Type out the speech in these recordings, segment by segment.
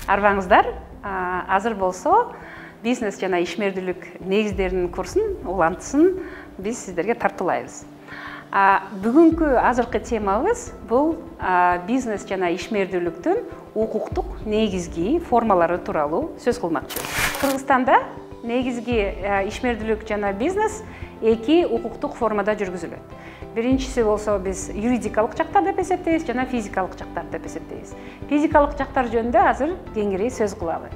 Арбаңыздар, азыр болсо бизнес жана ишмердүүлүк негиздеринин курсун, улантысын биз сиздерге тартуулайбыз. Бүгүнкү азыркы темабыз бул бизнес жана ишмердүүлүктүн укуктук негизги формалары тууралуу сөз кылмакчыбыз. Кыргызстанда негизги ишмердүүлүк жана бизнес эки укуктук формада жүргүзүлөт. Биринчиси болсо биз юридикалык жактар деп эсептейбиз жана физикалык жактар деп эсептейбиз. Физикалык жактар жөнүндө азыр кеңири сөз кылалы.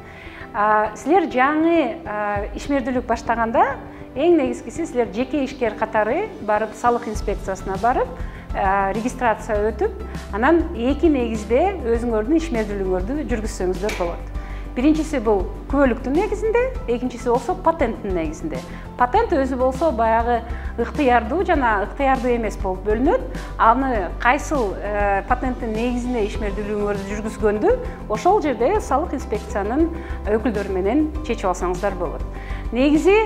Силер жаңы ишмердүүлүк баштаганда эң негизгиси силер жеке ишкер катары барып салык инспекциясына барып регистрация өтүп, анан эки негизде өзүңөрдүн ишмердүүлүгүңөрдү жүргүзсөңүздөр болот. Биринчиси бул күбөлүктүн негизинде, экинчиси болсо патенттин негизинде. Патент өзү болсо баягы ыктыярдуу жана ыктыярдуу эмес болуп бөлүнөт. Аны кайсыл патенттин негизинде ишмердүүлүгүңөрдү жүргүзгөндү ошол жерде салык инспекциянын өкүлдөрү менен чечип алсаңыздар болот. Негизи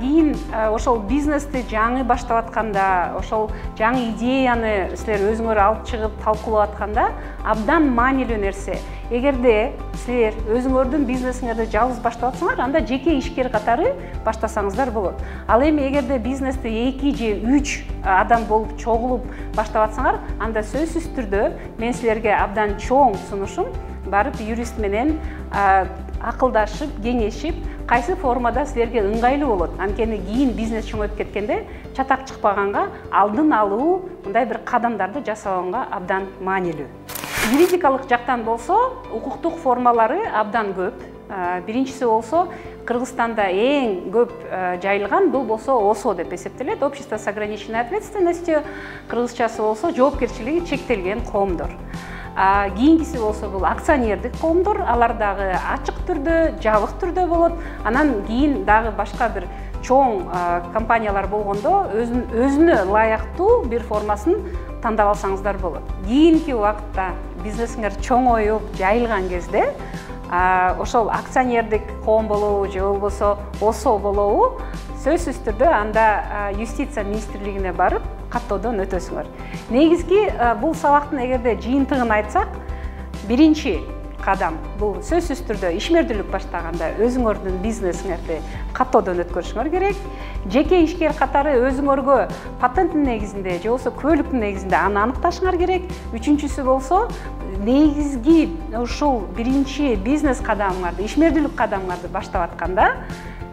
кийин ошол бизнести жаңы баштап атканда, ошол жаңы идеяны силер өзүңөр алып чыгып талкуулап атканда абдан маанилүү нерсе. Эгерде силер өзүңөрдүн бизнесиңерди жалгыз баштап атсаңар, анда жеке ишкер катары баштасаңыздар болот. Ал эми эгерде бизнести 2 же 3 адам болуп чогулуп баштап атсаңар, анда сөзсүз түрдө мен силерге абдан чоң сунушум барып юрист менен акылдашып, кеңешип, кайсы формада силерге ыңгайлуу болот. Анткени кийин бизнес чоңоюп кеткенде чатак чыкпаганга алдын алуу, мындай бир кадамдарды жасаганга абдан маанилүү. Юридикалык жактан болсо, укуктук формалары абдан көп. Биринчиси болсо, Кыргызстанда эң көп жайылган бул болсо ОСО деп эсептелет, общество с ограниченной ответственностью, кыргызчасы болсо жоопкерчилиги чектелген коомдор. Кийинкиси болсо бул акционердик коомдор, алар дагы ачык түрдө, жабык түрдө болот. Анан кийин дагы башка бир чоң компаниялар болгондо өзүнө ылайыктуу бир формасын тандап алсаңыздар болот. Кийинки убакытта бизнесиңер чоңоюп, жайылган кезде ошол акционердик коом болобу же болбосо ОСО болобу, сөзсүз түрдө анда юстиция министрлигине барып каттоодон өтөсүңөр. Негизги бул сабактын эгерде жыйынтыгын айтсак, биринчи кадам бул сөзсүз түрдө ишмердүүлүк баштаганда өзүңөрдүн бизнесиңерди каттоодон өткөрүшүңөр керек. Жеке ишкер катары өзүңөргө патенттин негизинде же болбосо күбөлүктүн негизинде аны аныкташыңар керек. Үчүнчүсү болсо негизги ушул биринчи бизнес кадамыңарды, ишмердүүлүк кадамыңарды баштап атканда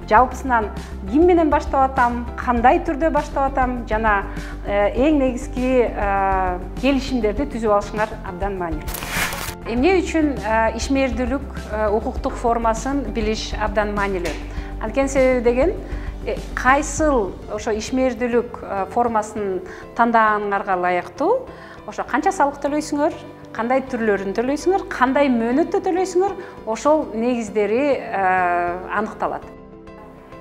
жалпысынан ким менен баштап атам, кандай түрдө баштап атам жана эң негизги келишимдерди түзүп алышыңар абдан маанилүү. Эмне үчүн ишмердүүлүк укуктук формасын билиш абдан маанилүү? Анткени себеби деген кайсыл ошо ишмердүүлүк формасын тандаганыңарга ылайыктуу, ошо канча салык төлөйсүңөр, кандай түрлөрүн төлөйсүңөр, кандай мөөнөттө төлөйсүңөр, ошол негиздери аныкталат.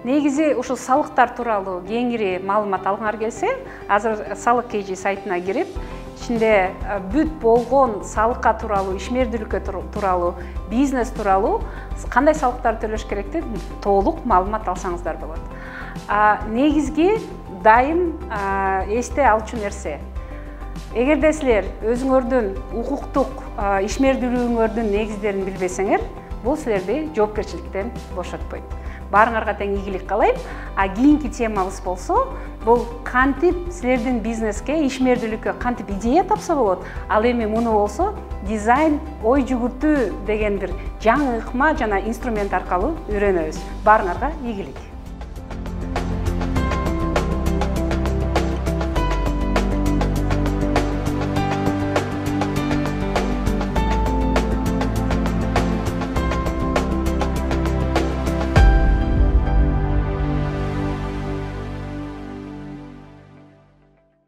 Негизи ушул салыктар тууралуу кеңири маалымат алгыңар келсе, азыр салык KG сайтына кирип, ичинде бүт болгон салыкка тууралуу, ишмердүүлүккө тууралуу, бизнес тууралуу кандай салыктар төлөш керекти толук маалымат алсаңыздар болот. Негизги дайым эсте алчу нерсе. Эгерде силер өзүңөрдүн укуктук ишмердүүлүгүңөрдүн негиздерин билбесеңер, бул силерди жоопкерчиликтен бошотпойт. Баарыңарга тең ийгилик каалайм. Кийинки темабыз болсо, бул кантип силердин бизнеске, ишмердүүлүккө кантип идея тапса болот. Ал эми муну болсо дизайн, ой жүгүртүү деген бир жаңы ыкма жана инструмент аркылуу үйрөнөбүз. Баарыңарга ийгилик.